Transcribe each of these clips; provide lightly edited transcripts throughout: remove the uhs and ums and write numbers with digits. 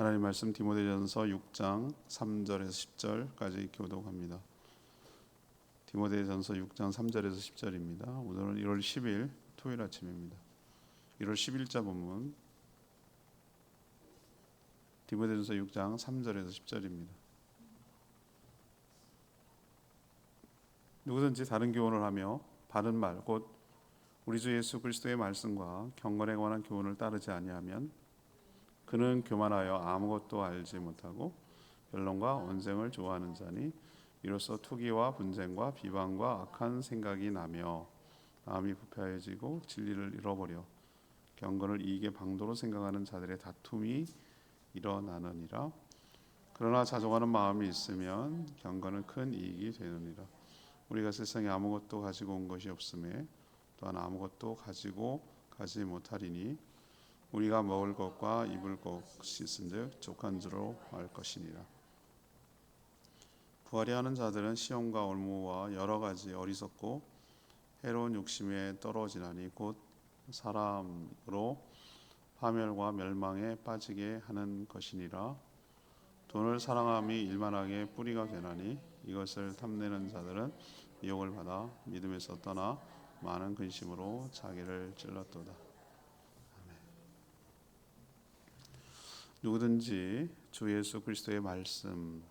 하나님 말씀 디모데전서 6장 3절에서 10절까지 교독합니다. 디모데전서 6장 3절에서 10절입니다. 오늘은 1월 10일 토요일 아침입니다. 1월 10일자 본문 디모데전서 6장 3절에서 10절입니다. 누구든지 다른 교훈을 하며 바른 말 곧 우리 주 예수 그리스도의 말씀과 경건에 관한 교훈을 따르지 아니하면 그는 교만하여 아무것도 알지 못하고 변론과 언쟁을 좋아하는 자니 이로써 투기와 분쟁과 비방과 악한 생각이 나며 마음이 부패해지고 진리를 잃어버려 경건을 이익의 방도로 생각하는 자들의 다툼이 일어나느니라. 그러나 자족하는 마음이 있으면 경건은 큰 이익이 되느니라. 우리가 세상에 아무것도 가지고 온 것이 없음에 또한 아무것도 가지고 가지 못하리니 우리가 먹을 것과 입을 것이 있은즉 족한 줄로 알 것이니라. 부하려 하는 자들은 시험과 올무와 여러 가지 어리석고 해로운 욕심에 떨어지나니 곧 사람으로 파멸과 멸망에 빠지게 하는 것이니라. 돈을 사랑함이 일만하게 뿌리가 되나니 이것을 탐내는 자들은 미혹을 받아 믿음에서 떠나 많은 근심으로 자기를 찔렀도다. 누구든지 주 예수 그리스도의 말씀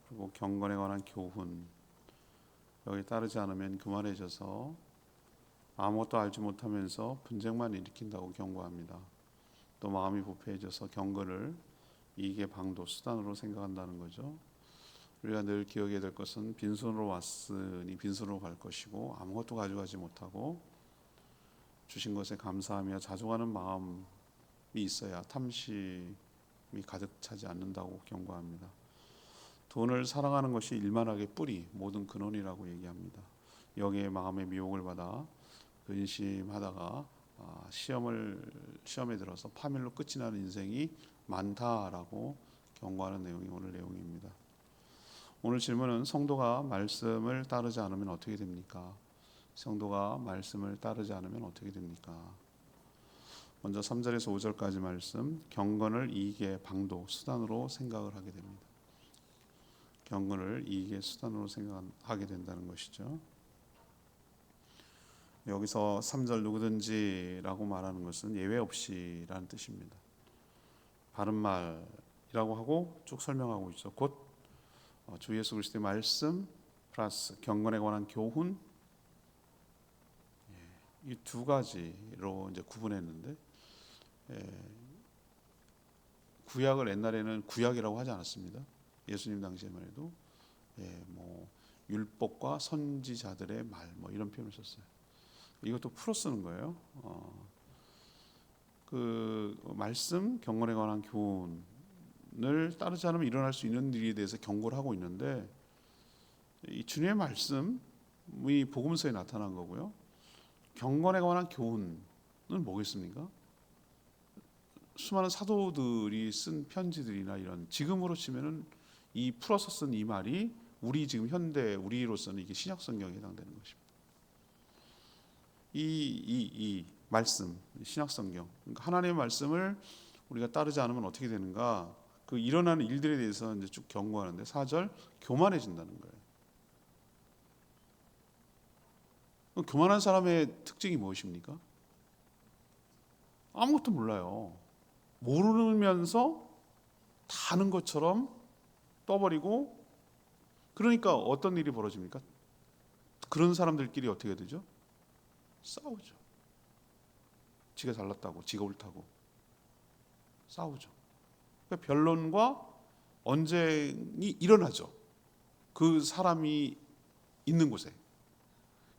그리고 경건에 관한 교훈 여기 따르지 않으면 교만해져서 아무것도 알지 못하면서 분쟁만 일으킨다고 경고합니다. 또 마음이 부패해져서 경건을 이익의 방도 수단으로 생각한다는 거죠. 우리가 늘 기억해야 될 것은 빈손으로 왔으니 빈손으로 갈 것이고 아무것도 가져가지 못하고 주신 것에 감사하며 자족하는 마음이 있어야 탐심이 가득 차지 않는다고 경고합니다. 돈을 사랑하는 것이 일만하게 뿌리 모든 근원이라고 얘기합니다. 여기에 마음의 미혹을 받아 근심하다가 시험에 들어서 파멸로 끝이 나는 인생이 많다라고 경고하는 내용이 오늘 내용입니다. 오늘 질문은 성도가 말씀을 따르지 않으면 어떻게 됩니까? 성도가 말씀을 따르지 않으면 어떻게 됩니까? 먼저 3절에서 5절까지 말씀, 경건을 이익의 방도, 수단으로 생각을 하게 됩니다. 경건을 이익의 수단으로 생각하게 된다는 것이죠. 여기서 3절 누구든지라고 말하는 것은 예외 없이라는 뜻입니다. 바른 말이라고 하고 쭉 설명하고 있죠. 곧 주 예수 그리스도의 말씀 플러스 경건에 관한 교훈, 이 두 가지로 이제 구분했는데 구약을 옛날에는 구약이라고 하지 않았습니다. 예수님 당시에만 해도 율법과 선지자들의 말 이런 표현을 썼어요. 이것도 풀어 쓰는 거예요. 그 말씀 경건에 관한 교훈을 따르지 않으면 일어날 수 있는 일에 대해서 경고를 하고 있는데 이 주님의 말씀이 복음서에 나타난 거고요. 경건에 관한 교훈은 뭐겠습니까? 수많은 사도들이 쓴 편지들이나 이런 지금으로 치면은 이 풀어서 쓴 이 말이 우리 지금 현대 우리로서는 이게 신약 성경에 해당되는 것입니다. 이 말씀 신약 성경 그러니까 하나님의 말씀을 우리가 따르지 않으면 어떻게 되는가? 그 일어나는 일들에 대해서 이제 쭉 경고하는데 4절 교만해진다는 거예요. 교만한 사람의 특징이 무엇입니까? 아무것도 몰라요. 모르면서 다 아는 것처럼 떠버리고 그러니까 어떤 일이 벌어집니까? 그런 사람들끼리 어떻게 되죠? 싸우죠. 지가 잘났다고 지가 옳다고 싸우죠. 그러니까 변론과 언쟁이 일어나죠. 그 사람이 있는 곳에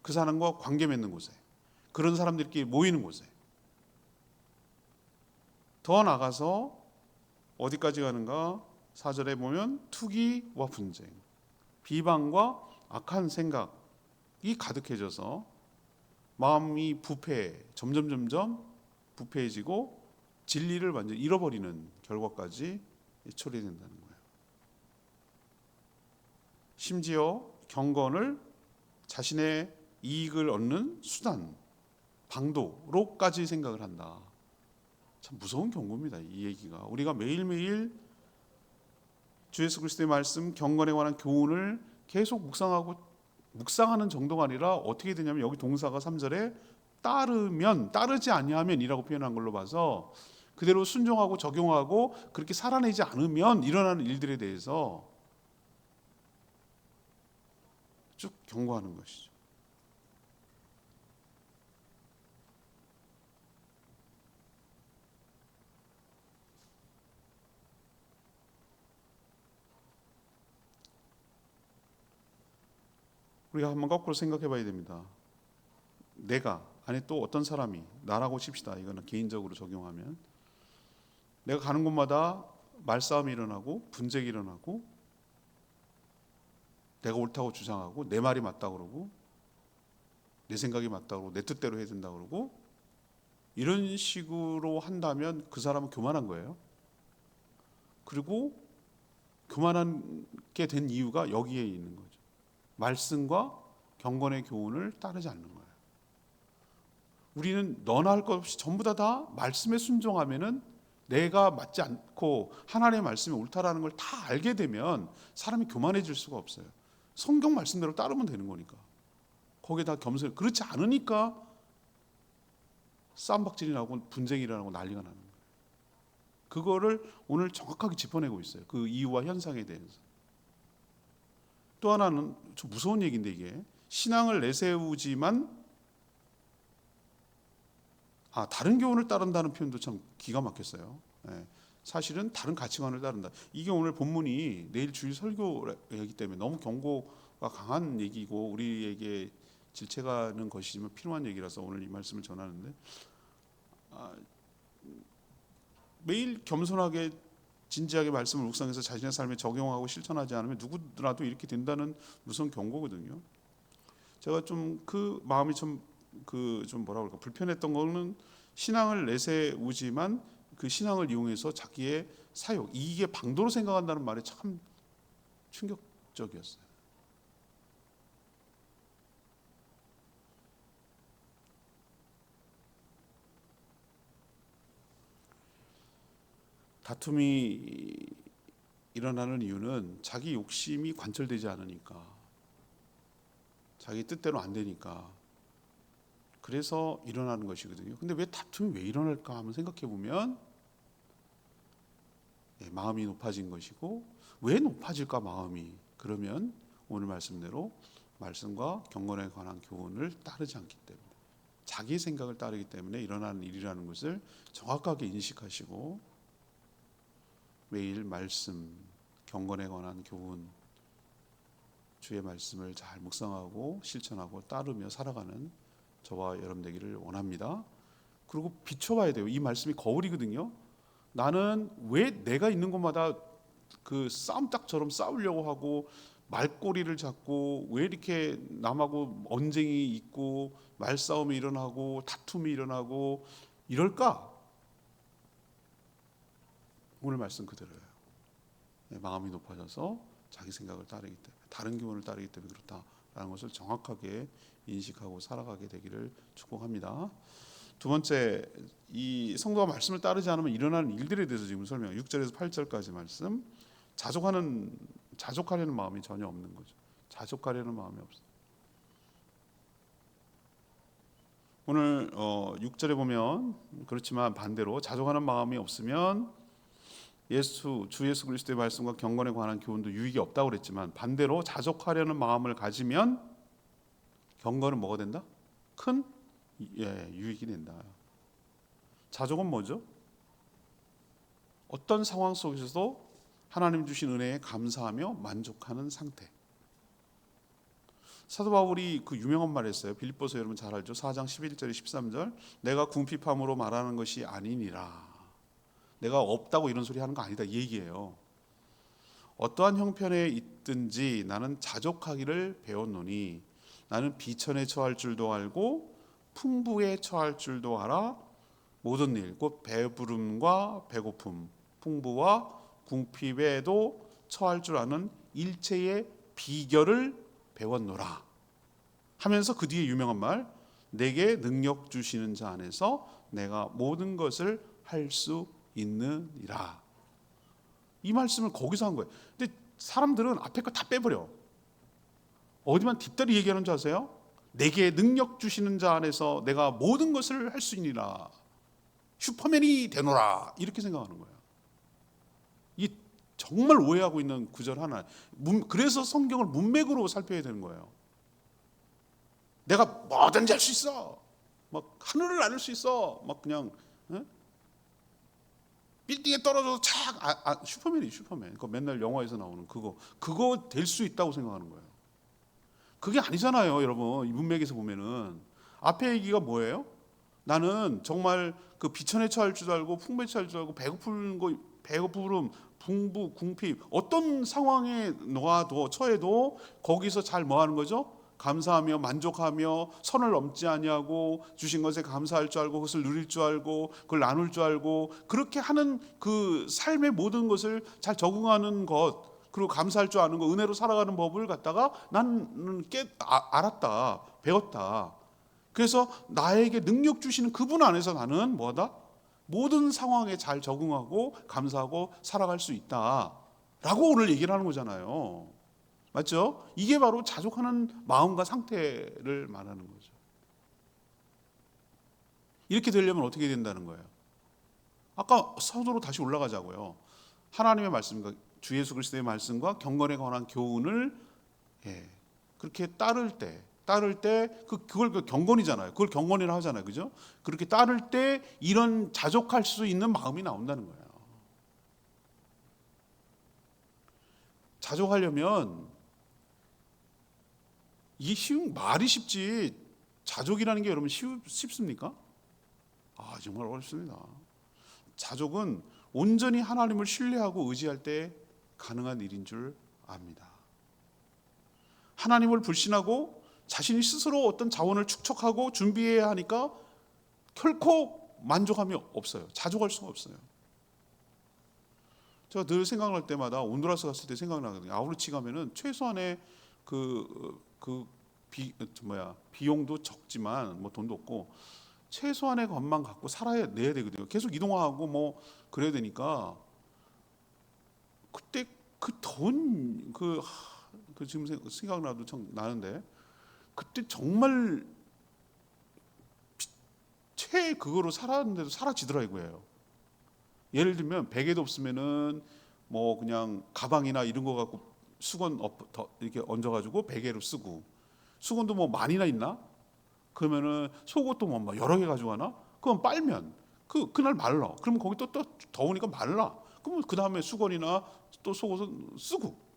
그 사람과 관계 맺는 곳에 그런 사람들끼리 모이는 곳에 더 나가서 어디까지 가는가? 4절에 보면 투기와 분쟁, 비방과 악한 생각이 가득해져서 마음이 점점 부패해지고 진리를 완전히 잃어버리는 결과까지 초래된다는 거예요. 심지어 경건을 자신의 이익을 얻는 수단, 방도로까지 생각을 한다. 참 무서운 경고입니다. 이 얘기가 우리가 매일매일 주 예수 그리스도의 말씀 경건에 관한 교훈을 계속 묵상하는 정도가 아니라 어떻게 되냐면 여기 동사가 3절에 따르면 따르지 아니하면이라고 표현한 걸로 봐서 그대로 순종하고 적용하고 그렇게 살아내지 않으면 일어나는 일들에 대해서 쭉 경고하는 것이죠. 우리가 한번 거꾸로 생각해 봐야 됩니다. 내가 아니 또 어떤 사람이 나라고 칩시다. 이거는 개인적으로 적용하면 내가 가는 곳마다 말싸움이 일어나고 분쟁이 일어나고 내가 옳다고 주장하고 내 말이 맞다고 그러고 내 생각이 맞다고 그러고 내 뜻대로 해야 된다고 그러고 이런 식으로 한다면 그 사람은 교만한 거예요. 그리고 교만하게 된 이유가 여기에 있는 거죠. 말씀과 경건의 교훈을 따르지 않는 거예요. 우리는 너나 할 것 없이 전부 다 말씀에 순종하면은 내가 맞지 않고 하나님의 말씀이 옳다라는 걸 다 알게 되면 사람이 교만해질 수가 없어요. 성경 말씀대로 따르면 되는 거니까. 거기에다 겸손. 그렇지 않으니까 싸움박질이 나고 분쟁이 일어나고 난리가 나는 거예요. 그거를 오늘 정확하게 짚어내고 있어요. 그 이유와 현상에 대해서. 또 하나는 좀 무서운 얘기인데 이게 신앙을 내세우지만 다른 교훈을 따른다는 표현도 참 기가 막혔어요. 사실은 다른 가치관을 따른다. 이게 오늘 본문이 내일 주일 설교이기 때문에 너무 경고가 강한 얘기고 우리에게 질책하는 것이지만 필요한 얘기라서 오늘 이 말씀을 전하는데 매일 겸손하게 진지하게 말씀을 묵상해서 자신의 삶에 적용하고 실천하지 않으면 누구라도 이렇게 된다는 무서운 경고거든요. 제가 좀 그 마음이 좀 뭐라 그럴까 불편했던 거는 신앙을 내세우지만 그 신앙을 이용해서 자기의 사욕 이익에 방도로 생각한다는 말이 참 충격적이었어요. 다툼이 일어나는 이유는 자기 욕심이 관철되지 않으니까 자기 뜻대로 안 되니까 그래서 일어나는 것이거든요. 근데 왜 다툼이 왜 일어날까 한번 생각해 보면 마음이 높아진 것이고 왜 높아질까 마음이 그러면 오늘 말씀대로 말씀과 경건에 관한 교훈을 따르지 않기 때문에 자기 생각을 따르기 때문에 일어나는 일이라는 것을 정확하게 인식하시고 매일 말씀 경건에 관한 교훈 주의 말씀을 잘 묵상하고 실천하고 따르며 살아가는 저와 여러분 되기를 원합니다. 그리고 비춰봐야 돼요. 이 말씀이 거울이거든요. 나는 왜 내가 있는 곳마다 그 싸움닭처럼 싸우려고 하고 말꼬리를 잡고 왜 이렇게 남하고 언쟁이 있고 말싸움이 일어나고 다툼이 일어나고 이럴까? 오늘 말씀 그대로예요. 마음이 높아져서 자기 생각을 따르기 때문에 다른 교훈을 따르기 때문에 그렇다라는 것을 정확하게 인식하고 살아가게 되기를 축복합니다. 두 번째, 이 성도가 말씀을 따르지 않으면 일어나는 일들에 대해서 지금 설명 6절에서 8절까지 말씀 자족하려는 마음이 전혀 없는 거죠. 자족하려는 마음이 없어요. 오늘 6절에 보면 그렇지만 반대로 자족하는 마음이 없으면 주 예수 그리스도의 말씀과 경건에 관한 교훈도 유익이 없다고 그랬지만 반대로 자족하려는 마음을 가지면 경건은 뭐가 된다? 큰 유익이 된다. 자족은 뭐죠? 어떤 상황 속에서도 하나님 주신 은혜에 감사하며 만족하는 상태. 사도 바울이 그 유명한 말 했어요. 빌립보서 여러분 잘 알죠? 4장 11절 13절 내가 궁핍함으로 말하는 것이 아니니라. 내가 없다고 이런 소리 하는 거 아니다 이 얘기예요. 어떠한 형편에 있든지 나는 자족하기를 배웠노니 나는 비천에 처할 줄도 알고 풍부에 처할 줄도 알아. 모든 일 곧 배부름과 배고픔 풍부와 궁핍에도 처할 줄 아는 일체의 비결을 배웠노라 하면서 그 뒤에 유명한 말 내게 능력 주시는 자 안에서 내가 모든 것을 할 수 있느니라. 이 말씀을 거기서 한 거예요. 근데 사람들은 앞에 거 다 빼버려. 어디만 뒷다리 얘기하는 줄 아세요? 내게 능력 주시는 자 안에서 내가 모든 것을 할 수 있느니라. 슈퍼맨이 되노라. 이렇게 생각하는 거예요. 이 정말 오해하고 있는 구절 하나. 그래서 성경을 문맥으로 살펴야 되는 거예요. 내가 뭐든지 할 수 있어. 막 하늘을 나를 수 있어. 막 그냥 빌딩에 떨어져서 착 슈퍼맨이 슈퍼맨. 그거 맨날 영화에서 나오는 그거 될 수 있다고 생각하는 거예요. 그게 아니잖아요, 여러분. 이 문맥에서 보면은 앞에 얘기가 뭐예요? 나는 정말 그 비천에 처할 줄 알고 풍부에 처할 줄 알고 배고픔, 풍부, 궁핍 어떤 상황에 놓아도 처해도 거기서 잘 뭐하는 거죠? 감사하며 만족하며 선을 넘지 아니하고 주신 것에 감사할 줄 알고 그것을 누릴 줄 알고 그걸 나눌 줄 알고 그렇게 하는 그 삶의 모든 것을 잘 적응하는 것 그리고 감사할 줄 아는 거 은혜로 살아가는 법을 갖다가 나는 알았다 배웠다. 그래서 나에게 능력 주시는 그분 안에서 나는 뭐다? 모든 상황에 잘 적응하고 감사하고 살아갈 수 있다라고 오늘 얘기를 하는 거잖아요. 맞죠? 이게 바로 자족하는 마음과 상태를 말하는 거죠. 이렇게 되려면 어떻게 된다는 거예요? 아까 서두로 다시 올라가자고요. 하나님의 말씀과 주 예수 그리스도의 말씀과 경건에 관한 교훈을 그렇게 따를 때 그걸 경건이잖아요. 그걸 경건이라 하잖아요. 그죠? 그렇게 따를 때 이런 자족할 수 있는 마음이 나온다는 거예요. 자족하려면 이게 말이 쉽지 자족이라는 게 여러분 쉽습니까? 정말 어렵습니다. 자족은 온전히 하나님을 신뢰하고 의지할 때 가능한 일인 줄 압니다. 하나님을 불신하고 자신이 스스로 어떤 자원을 축적하고 준비해야 하니까 결코 만족함이 없어요. 자족할 수가 없어요. 제가 늘 생각날 때마다 온두라스 갔을 때 생각나거든요. 아우르치 가면은 최소한의 비용도 적지만 뭐 돈도 없고 최소한의 것만 갖고 내야 되거든요. 계속 이동하고 뭐 그래야 되니까 그때 지금 생각나도 참 나는데 그때 정말 그거로 살았는데도 사라지더라 이거예요. 예를 들면 베개도 없으면은 뭐 그냥 가방이나 이런 거 갖고 수건 이렇게 얹어가지고 베개로 쓰고 수건도 뭐 많이나 있나? 그러면은 속옷도 뭐 여러 개 가져가나? 그건 빨면 그날 말라. 그러면 거기 또 더우니까 말라. 그러면 그 다음에 수건이나 또 속옷은 쓰고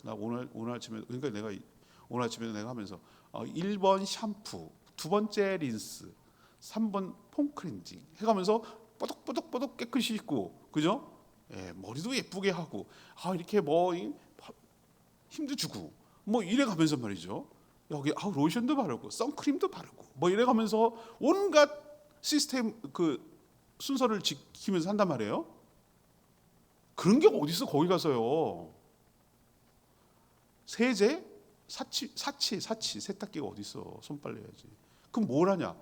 나 오늘 아침에 그러니까 내가 오늘 아침에 내가 하면서 1번 샴푸, 2번째 린스, 3번 폼클렌징 해가면서 뽀득뽀득 깨끗이 씻고 그죠? 머리도 예쁘게 하고 이렇게 뭐 힘도 주고 뭐 이래가면서 말이죠. 여기 로션도 바르고 선크림도 바르고 뭐 이래가면서 온갖 시스템 순서를 지키면서 한단 말이에요. 그런 게 어디 있어 거기 가서요. 세제, 사치 세탁기가 어디 있어? 손빨래 해야지. 그럼 뭘 하냐?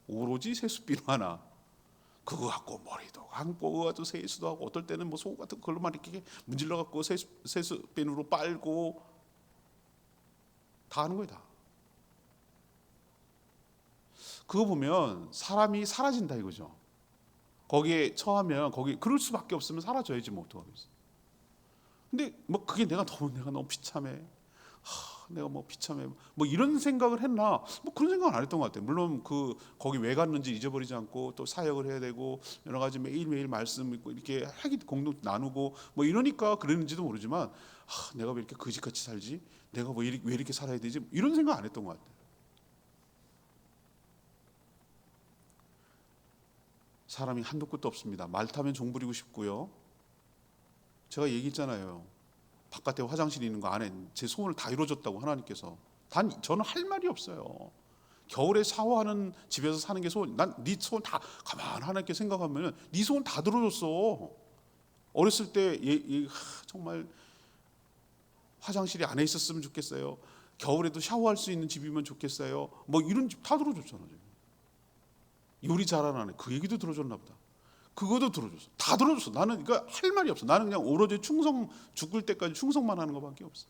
오로지 세숫비로 하나. 그거 갖고 머리도 감고 가지고 세수도 하고 어떨 때는 뭐 속옷 같은 걸로만 이렇게 문질러 갖고 세수비누로 빨고 다 하는 거예요 다. 그거 보면 사람이 사라진다 이거죠. 거기에 처하면 그럴 수밖에 없으면 사라져야지 뭐 어떡하겠어. 근데 뭐 그게 내가 너무 비참해. 내가 뭐 비참해. 뭐 이런 생각을 했나? 뭐 그런 생각은 안 했던 것 같아요. 물론 거기 왜 갔는지 잊어버리지 않고 또 사역을 해야 되고 여러 가지 매일매일 말씀 있고 이렇게 공동 나누고 뭐 이러니까 그랬는지도 모르지만 내가 왜 이렇게 거지같이 살지? 내가 왜 이렇게 살아야 되지? 이런 생각 안 했던 것 같아요. 사람이 한도 끝도 없습니다. 말 타면 종 부리고 싶고요. 제가 얘기했잖아요. 바깥에 화장실이 있는 거 안에 제 소원을 다 이루어줬다고 하나님께서. 저는 할 말이 없어요. 겨울에 샤워하는 집에서 사는 게 소원. 난 네 소원 다 가만 하나님께 생각하면 네 소원 다 들어줬어. 어렸을 때 정말 화장실이 안에 있었으면 좋겠어요. 겨울에도 샤워할 수 있는 집이면 좋겠어요. 뭐 이런 집 다 들어줬잖아요. 요리 잘하는 아내, 그 얘기도 들어줬나 보다. 그것도 들어줬어. 다 들어줬어. 나는 그러니까 할 말이 없어. 나는 그냥 오로지 충성, 죽을 때까지 충성만 하는 것밖에 없어.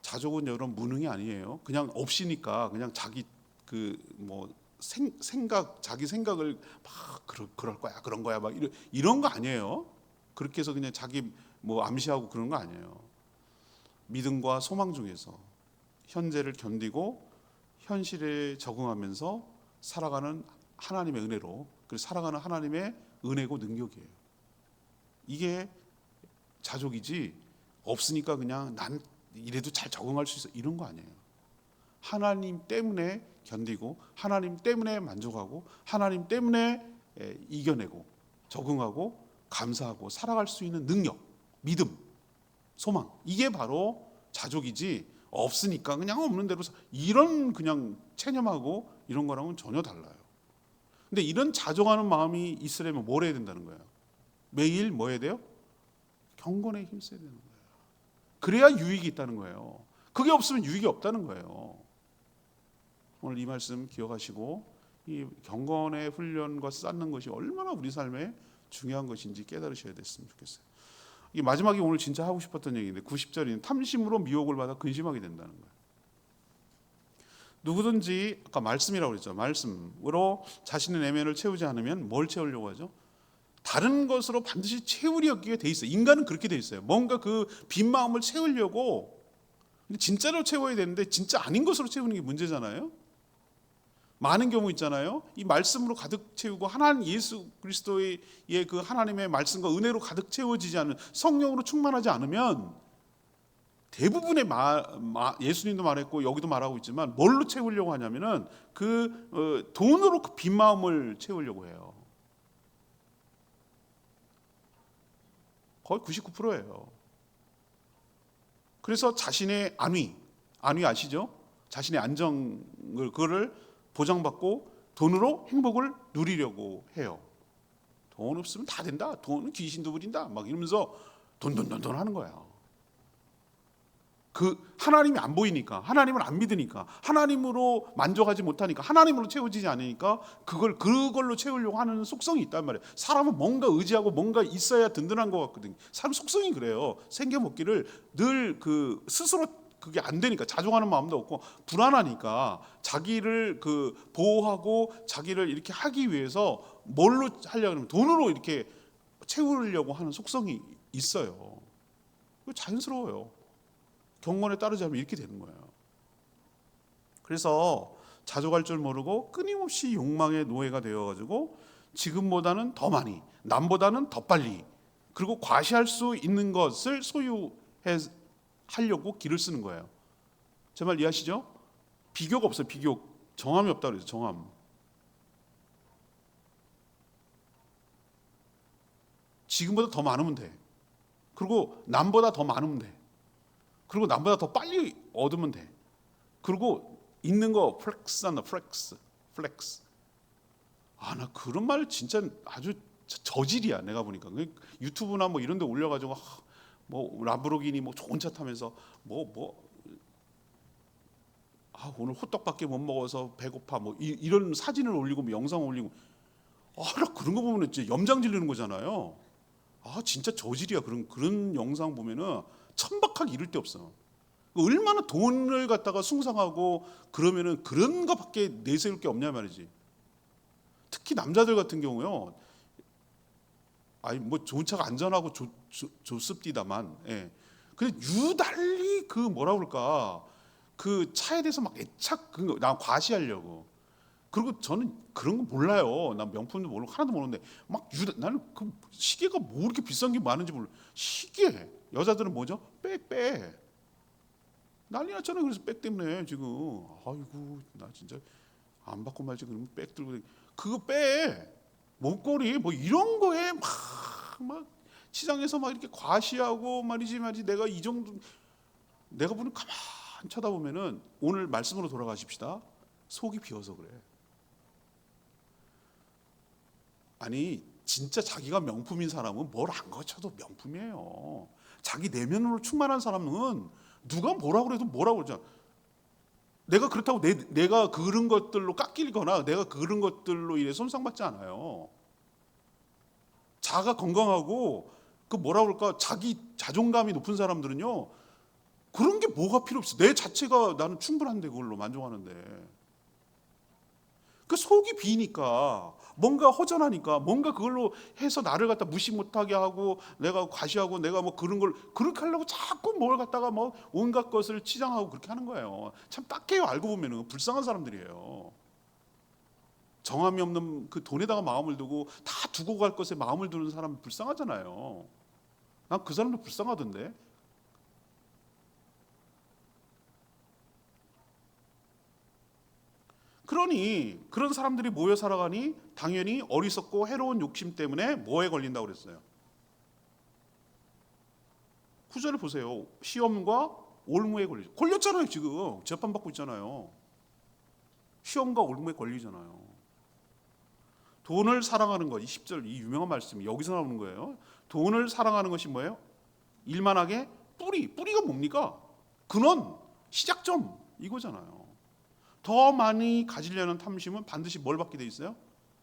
자족은 여러분 무능이 아니에요. 그냥 없이니까 그냥 자기 그 뭐 생각, 자기 생각을 막 그럴 거야, 그런 거야, 막 이런 거 아니에요. 그렇게 해서 그냥 자기 뭐 암시하고 그런 거 아니에요. 믿음과 소망 중에서 현재를 견디고 현실에 적응하면서 살아가는 하나님의 은혜로, 그래서 살아가는 하나님의 은혜고 능력이에요. 이게 자족이지, 없으니까 그냥 난 이래도 잘 적응할 수 있어, 이런 거 아니에요. 하나님 때문에 견디고 하나님 때문에 만족하고 하나님 때문에 이겨내고 적응하고 감사하고 살아갈 수 있는 능력, 믿음, 소망, 이게 바로 자족이지, 없으니까 그냥 없는 대로 이런 그냥 체념하고 이런 거랑은 전혀 달라요. 근데 이런 자족하는 마음이 있으려면 뭘 해야 된다는 거예요? 매일 뭐 해야 돼요? 경건에 힘써야 되는 거예요. 그래야 유익이 있다는 거예요. 그게 없으면 유익이 없다는 거예요. 오늘 이 말씀 기억하시고 이 경건의 훈련과 쌓는 것이 얼마나 우리 삶에 중요한 것인지 깨달으셔야 됐으면 좋겠어요. 이 마지막에 오늘 진짜 하고 싶었던 얘기인데 90절인 탐심으로 미혹을 받아 근심하게 된다는 거예요. 누구든지 아까 말씀이라고 그랬죠. 말씀으로 자신의 내면을 채우지 않으면 뭘 채우려고 하죠? 다른 것으로 반드시 채우려기에 돼 있어요. 인간은 그렇게 돼 있어요. 뭔가 그 빈 마음을 채우려고 진짜로 채워야 되는데 진짜 아닌 것으로 채우는 게 문제잖아요. 많은 경우 있잖아요. 이 말씀으로 가득 채우고 하나님 예수 그리스도의 그 하나님의 말씀과 은혜로 가득 채워지지 않으면, 성령으로 충만하지 않으면 대부분의 예수님도 말했고 여기도 말하고 있지만 뭘로 채우려고 하냐면은 돈으로 그 빈 마음을 채우려고 해요. 거의 99%예요. 그래서 자신의 안위 아시죠? 자신의 안정을 그거를 보장받고 돈으로 행복을 누리려고 해요. 돈 없으면 다 된다. 돈은 귀신도 부린다. 막 이러면서 돈 하는 거야. 하나님이 안 보이니까, 하나님을 안 믿으니까, 하나님으로 만족하지 못하니까, 하나님으로 채워지지 않으니까 그걸로 채우려고 하는 속성이 있단 말이에요. 사람은 뭔가 의지하고 뭔가 있어야 든든한 것 같거든요. 사람 속성이 그래요. 생겨 먹기를 늘 스스로 그게 안 되니까, 자족하는 마음도 없고 불안하니까 자기를 보호하고 자기를 이렇게 하기 위해서 뭘로 하려고 하면 돈으로 이렇게 채우려고 하는 속성이 있어요. 자연스러워요. 경건에 따르지 않으면 이렇게 되는 거예요. 그래서 자족할 줄 모르고 끊임없이 욕망의 노예가 되어가지고 지금보다는 더 많이, 남보다는 더 빨리, 그리고 과시할 수 있는 것을 하려고 길을 쓰는 거예요. 제 말 이해하시죠? 비교가 없어요. 비교, 정함이 없다고 그래서 정함. 지금보다 더 많으면 돼. 그리고 남보다 더 많으면 돼. 그리고 남보다 더 빨리 얻으면 돼. 그리고 있는 거 플렉스한다. 플렉스. 나 그런 말 진짜 아주 저질이야. 내가 보니까 유튜브나 뭐 이런 데 올려가지고 뭐 람보르기니 뭐 좋은 차 타면서 오늘 호떡밖에 못 먹어서 배고파 뭐 이런 사진을 올리고 뭐 영상 올리고 나 그런 거 보면 진짜 염장 지르는 거잖아요. 진짜 저질이야. 그런 영상 보면은 천박하게 이를 데 없어. 얼마나 돈을 갖다가 숭상하고 그러면은 그런 거밖에 내세울 게 없냐 말이지. 특히 남자들 같은 경우요. 뭐 좋은 차가 안전하고 좋습디다만, 예. 근데 유달리 뭐라 그럴까, 그 차에 대해서 막 애착, 나 과시하려고. 그리고 저는 그런 거 몰라요. 난 명품도 모르고 하나도 모르는데 나는 그 시계가 뭐 이렇게 비싼 게 많은지 몰라. 시계, 여자들은 뭐죠? 백 난리 났잖아요. 그래서 백 때문에 지금 아이고 나 진짜 안 받고 말지. 그러면 백 들고 그거 목걸이 뭐 이런 거에 막 시장에서 막 이렇게 과시하고 말이지 내가 이 정도, 내가 보는 가만 쳐다보면은, 오늘 말씀으로 돌아가십시다. 속이 비어서 그래. 진짜 자기가 명품인 사람은 뭘 안 거쳐도 명품이에요. 자기 내면으로 충만한 사람은 누가 뭐라고 해도 뭐라고 그러잖아. 내가 그렇다고 내가 그런 것들로 깎이거나 내가 그런 것들로 인해 손상받지 않아요. 자가 건강하고 그 뭐라 그럴까, 자기 자존감이 높은 사람들은요, 그런 게 뭐가 필요 없어. 내 자체가 나는 충분한데 그걸로 만족하는데. 그 속이 비니까, 뭔가 허전하니까, 뭔가 그걸로 해서 나를 갖다 무시 못하게 하고, 내가 과시하고, 내가 뭐 그런 걸 그렇게 하려고 자꾸 뭘 갖다가 뭐 온갖 것을 치장하고 그렇게 하는 거예요. 참 딱해요. 알고 보면은 불쌍한 사람들이에요. 정함이 없는 그 돈에다가 마음을 두고 다 두고 갈 것에 마음을 두는 사람 불쌍하잖아요. 난 그 사람도 불쌍하던데. 그러니 그런 사람들이 모여 살아가니 당연히 어리석고 해로운 욕심 때문에 뭐에 걸린다고 그랬어요? 9절을 보세요. 시험과 올무에 걸렸잖아요. 지금 재판받고 있잖아요. 시험과 올무에 걸리잖아요. 돈을 사랑하는 것, 이 10절 이 유명한 말씀이 여기서 나오는 거예요. 돈을 사랑하는 것이 뭐예요? 일만하게 뿌리가 뭡니까? 근원, 시작점 이거잖아요. 더 많이 가지려는 탐심은 반드시 뭘 받게 돼 있어요?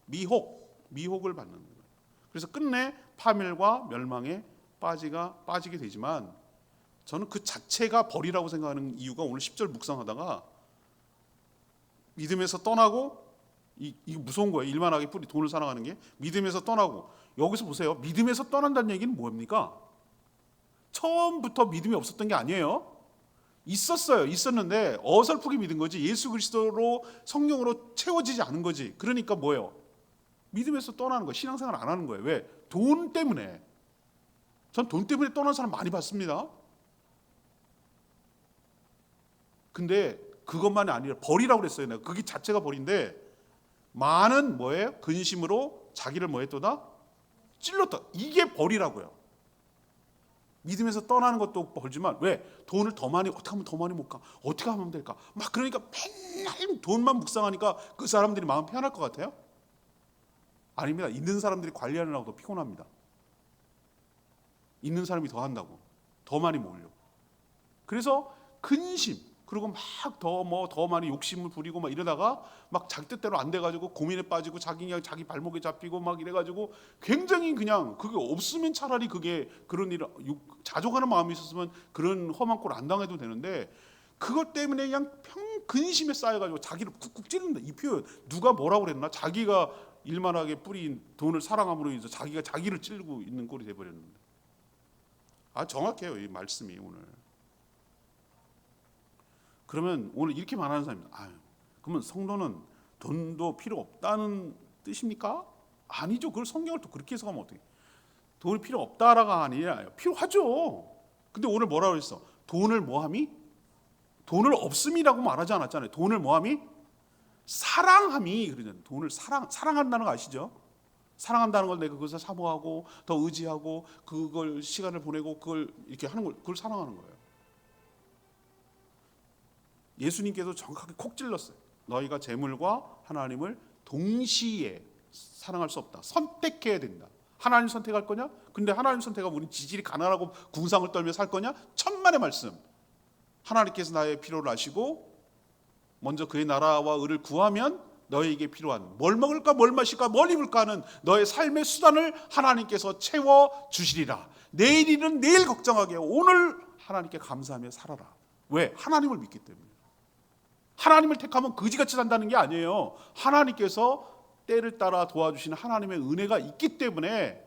미혹을 받는 거예요. 그래서 끝내 파멸과 멸망에 빠지게 되지만, 저는 그 자체가 벌이라고 생각하는 이유가, 오늘 10절 묵상하다가 믿음에서 떠나고, 이거 무서운 거예요. 일만하게 돈을 사랑하는 게 믿음에서 떠나고. 여기서 보세요. 믿음에서 떠난다는 얘기는 뭡니까? 처음부터 믿음이 없었던 게 아니에요. 있었는데 어설프게 믿은 거지, 예수 그리스도로 성령으로 채워지지 않은 거지. 그러니까 뭐예요? 믿음에서 떠나는 거예요. 신앙생활 안 하는 거예요. 왜? 돈 때문에. 전 돈 때문에 떠난 사람 많이 봤습니다. 근데 그것만이 아니라 벌이라고 그랬어요. 내가 그게 자체가 벌인데, 많은 뭐예요? 근심으로 자기를 뭐했도다? 찔렀다. 이게 벌이라고요. 믿음에서 떠나는 것도 벌지만, 왜? 돈을 더 많이, 어떻게 하면 더 많이 못 가? 어떻게 하면 될까? 막 그러니까 맨날 돈만 묵상하니까 그 사람들이 마음 편할 것 같아요? 아닙니다. 있는 사람들이 관리하느라고 더 피곤합니다. 있는 사람이 더 한다고, 더 많이 모으려고. 그래서 근심, 그리고 막 더 많이 욕심을 부리고 막 이러다가 막 자기 뜻대로 안 돼가지고 고민에 빠지고 자기 발목에 잡히고 막 이래가지고, 굉장히 그냥 그게 없으면 차라리 그게 그런 일, 자족하는 마음이 있었으면 그런 험한 꼴 안 당해도 되는데, 그것 때문에 그냥 근심에 쌓여가지고 자기를 쿡쿡 찌른다. 이 표현 누가 뭐라고 그랬나? 자기가 일만하게 뿌린 돈을 사랑함으로 인해서 자기가 자기를 찌르고 있는 꼴이 돼버렸는데. 정확해요, 이 말씀이 오늘. 그러면 오늘 이렇게 말하는 사람이, 그러면 성도는 돈도 필요 없다는 뜻입니까? 아니죠. 그걸 성경을 또 그렇게 해석하면 어떻게? 돈이 필요 없다라가 아니라 필요하죠. 근데 오늘 뭐라고 그랬어? 돈을 뭐함이? 돈을 없음이라고 말하지 않았잖아요. 돈을 뭐함이? 사랑함이. 그러잖아요. 돈을 사랑한다는 거 아시죠? 사랑한다는 걸 내가 그것을 사모하고 더 의지하고 그걸 시간을 보내고 그걸 이렇게 하는 걸, 그걸 사랑하는 거예요. 예수님께서 정확하게 콕 찔렀어요. 너희가 재물과 하나님을 동시에 사랑할 수 없다. 선택해야 된다. 하나님 선택할 거냐? 근데 하나님 선택하면 우린 지질이 가난하고 궁상을 떨며 살 거냐? 천만의 말씀. 하나님께서 나의 필요를 아시고 먼저 그의 나라와 의를 구하면 너에게 필요한 뭘 먹을까, 뭘 마실까, 뭘 입을까 하는 너의 삶의 수단을 하나님께서 채워주시리라. 내일 일은 내일 걱정하게 오늘 하나님께 감사하며 살아라. 왜? 하나님을 믿기 때문에. 하나님을 택하면 거지같이 산다는 게 아니에요. 하나님께서 때를 따라 도와주시는 하나님의 은혜가 있기 때문에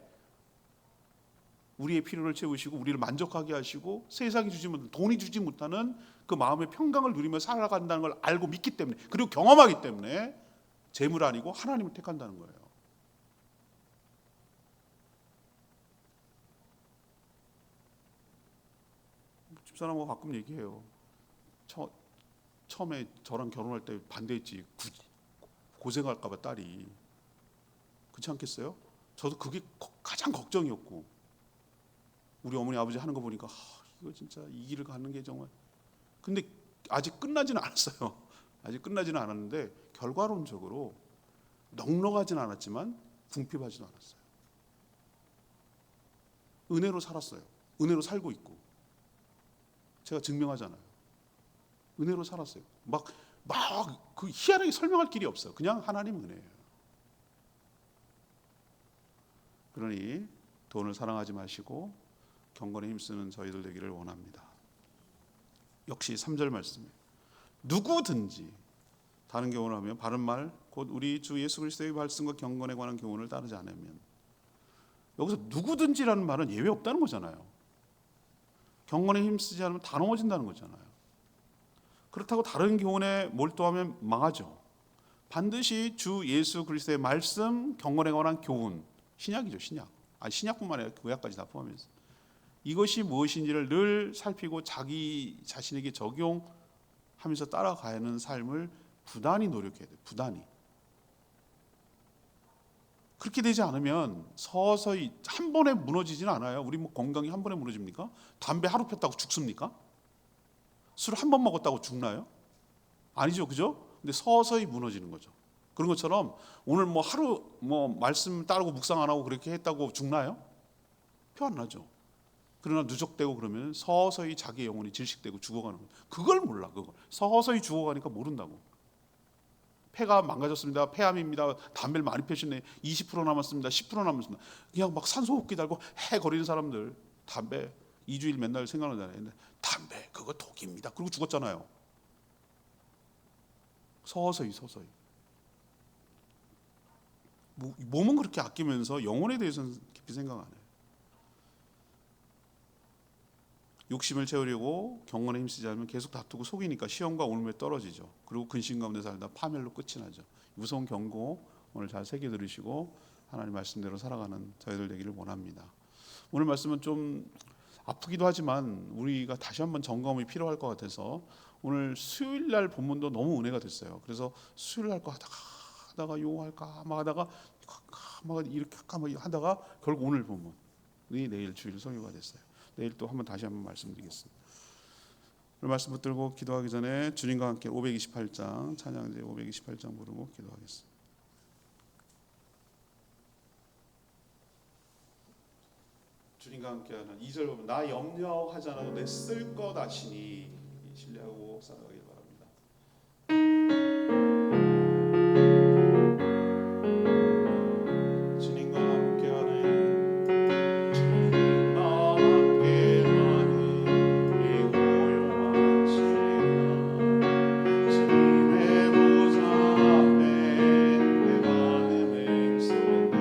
우리의 필요를 채우시고 우리를 만족하게 하시고 세상이 주지 못한, 돈이 주지 못하는 그 마음의 평강을 누리며 살아간다는 걸 알고 믿기 때문에, 그리고 경험하기 때문에 재물 아니고 하나님을 택한다는 거예요. 집사람하고 가끔 얘기해요. 처음에 저랑 결혼할 때 반대했지. 고생할까 봐 딸이. 그렇지 않겠어요? 저도 그게 가장 걱정이었고, 우리 어머니 아버지 하는 거 보니까 이거 진짜 이 길을 가는 게 정말. 근데 아직 끝나지는 않았어요. 아직 끝나지는 않았는데 결과론적으로 넉넉하지는 않았지만 궁핍하지도 않았어요. 은혜로 살았어요. 은혜로 살고 있고. 제가 증명하잖아요. 은혜로 살았어요. 막 막 그 희한하게 설명할 길이 없어요. 그냥 하나님 은혜예요. 그러니 돈을 사랑하지 마시고 경건에 힘쓰는 저희들 되기를 원합니다. 역시 3절 말씀이에요. 누구든지, 다른 교훈을 하면 바른 말 곧 우리 주 예수 그리스도의 말씀과 경건에 관한 교훈을 따르지 않으면, 여기서 누구든지라는 말은 예외 없다는 거잖아요. 경건에 힘쓰지 않으면 다 넘어진다는 거잖아요. 그렇다고 다른 교훈에 몰두하면 망하죠. 반드시 주 예수 그리스도의 말씀, 경건에 관한 교훈, 신약이죠, 신약. 신약뿐만 아니라 구약까지 다 포함해서 이것이 무엇인지를 늘 살피고 자기 자신에게 적용하면서 따라가는 삶을 부단히 노력해야 돼요. 부단히. 그렇게 되지 않으면 서서히 한 번에 무너지지는 않아요. 우리 뭐 건강이 한 번에 무너집니까? 담배 하루 폈다고 죽습니까? 술 한 번 먹었다고 죽나요? 아니죠, 그죠? 근데 서서히 무너지는 거죠. 그런 것처럼 오늘 뭐 하루 뭐 말씀 따르고 묵상 안 하고 그렇게 했다고 죽나요? 표 안 나죠. 그러나 누적되고 그러면 서서히 자기 영혼이 질식되고 죽어가는 거예요. 그걸 몰라. 그걸 서서히 죽어가니까 모른다고. 폐가 망가졌습니다. 폐암입니다. 담배를 많이 피우셨네. 20% 남았습니다. 10% 남았습니다. 그냥 막 산소호흡기 달고 해 거리는 사람들, 담배 2주일 맨날 생각나잖아요. 담배 그거 독입니다. 그리고 죽었잖아요. 서서히. 몸은 그렇게 아끼면서 영혼에 대해서는 깊이 생각 안 해요. 욕심을 채우려고 경건에 힘쓰지 않으면 계속 다투고 속이니까 시험과 올무에 떨어지죠. 그리고 근심 가운데 살다 파멸로 끝이 나죠. 무서운 경고 오늘 잘 새겨 들으시고 하나님 말씀대로 살아가는 저희들 되기를 원합니다. 오늘 말씀은 좀 아프기도 하지만 우리가 다시 한번 점검이 필요할 것 같아서 오늘 수요일 날 본문도 너무 은혜가 됐어요. 그래서 수요일 날 거 하다가 요거 할까 막 하다가 막 이렇게 할까 막 하다가 결국 오늘 본문이 내일 주일 설교가 됐어요. 내일 또 한번 다시 한번 말씀드리겠습니다. 오늘 말씀 붙들고 기도하기 전에 주님과 함께 528장 찬양제 528장 부르고 기도하겠습니다. 주님과 함께하는 2절 보면 나 염려하지 않아도 내 쓸 것 아시니 신뢰하고 살아가길 바랍니다. 주님과 함께하는 주님과 함께하는 이 고요한 시간 주님의 보좌 앞에 내 마음을 쏟네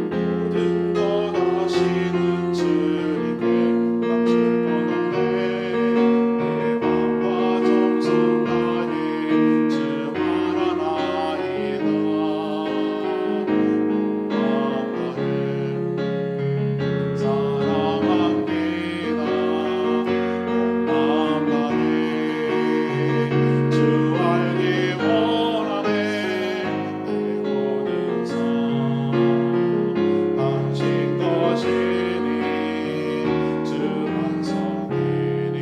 모든 것 아시는 주님께 값을 거뒀네 내 맘과 정성 다해 주 바라나이다 사랑합니다 온 마음 다해 주 알기 원하네 내 모든 삶 당신 것이니 주 반성이니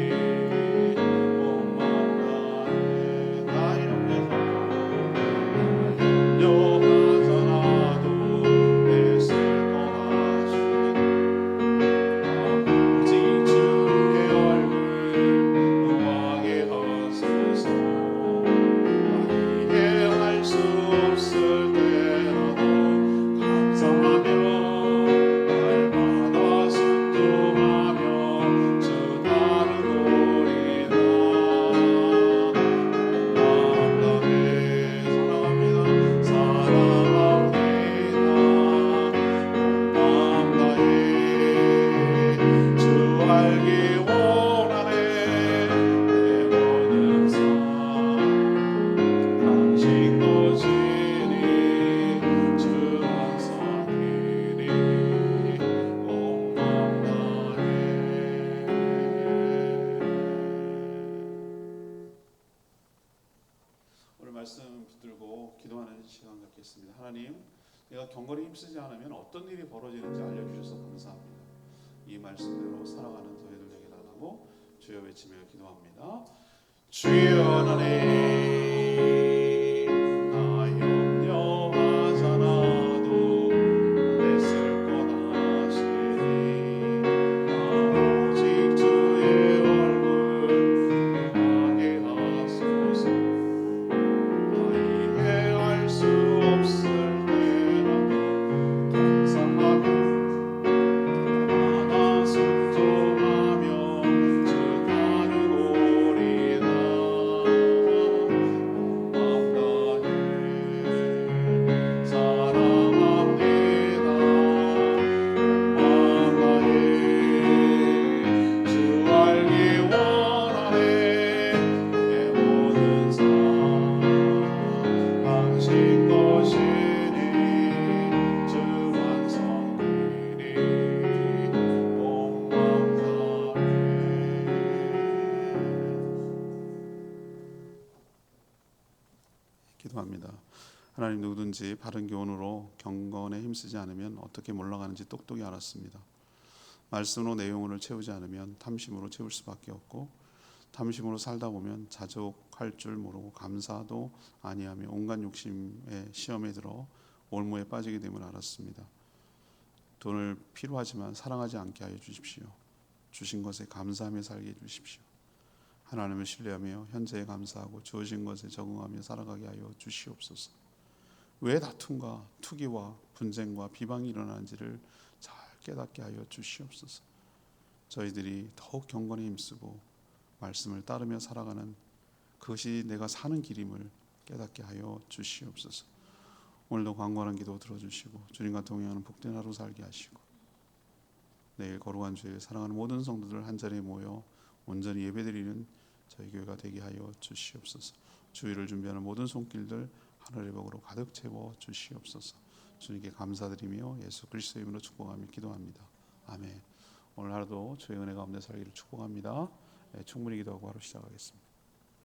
온 마음 다해 나 염려하잖아도 내 쓸 것 아시니 오직 주의 얼굴 응하게 하소서 이해할 수 없을 때라도 감사하며 날마다 순종하며 주 따르고리다 마음 다해 사랑합니다 마음 다해 주 알기 원하네 내 모든 삶 당신 것이니 주 완성이니 온 마음 다해 오늘 말씀 붙들고 기도하는 시간 갖겠습니다. 하나님, 내가 경건에 힘쓰지 않으면 어떤 일이 벌어지는지 알려주셔서 감사합니다. 이 말씀대로 살아가는 저희들 되게 달라고 주여 외치며 기도합니다. 주여 하나님 나 염려하잖아도 내 쓸 것 아시니 오직 주의 얼굴 응하게 하소서 말씀합니다. 하나님, 누구든지 바른 교훈으로 경건에 힘쓰지 않으면 어떻게 몰락하는지 똑똑히 알았습니다. 말씀으로 내용을 채우지 않으면 탐심으로 채울 수밖에 없고, 탐심으로 살다 보면 자족할 줄 모르고 감사도 아니하며 온갖 욕심의 시험에 들어 올무에 빠지게 됨을 알았습니다. 돈을 필요하지만 사랑하지 않게 하여 주십시오. 주신 것에 감사하며 살게 해 주십시오. 하나님을 신뢰하며 현재에 감사하고 주어진 것에 적응하며 살아가게 하여 주시옵소서. 왜 다툼과 투기와 분쟁과 비방이 일어나는지를 잘 깨닫게 하여 주시옵소서. 저희들이 더욱 경건에 힘쓰고 말씀을 따르며 살아가는 그것이 내가 사는 길임을 깨닫게 하여 주시옵소서. 오늘도 간구하는 기도 들어주시고 주님과 동행하는 복된 하루 살게 하시고, 내일 거룩한 주일 사랑하는 모든 성도들 한자리에 모여 온전히 예배드리는 저희 교회가 되게 하여 주시옵소서. 주일을 준비하는 모든 손길들 하늘의 복으로 가득 채워 주시옵소서. 주님께 감사드리며 예수 그리스도의 이름으로 축복하며 기도합니다. 아멘. 오늘 하루도 주의 은혜 가운데 살기를 축복합니다. 충분히 기도하고 하루 시작하겠습니다.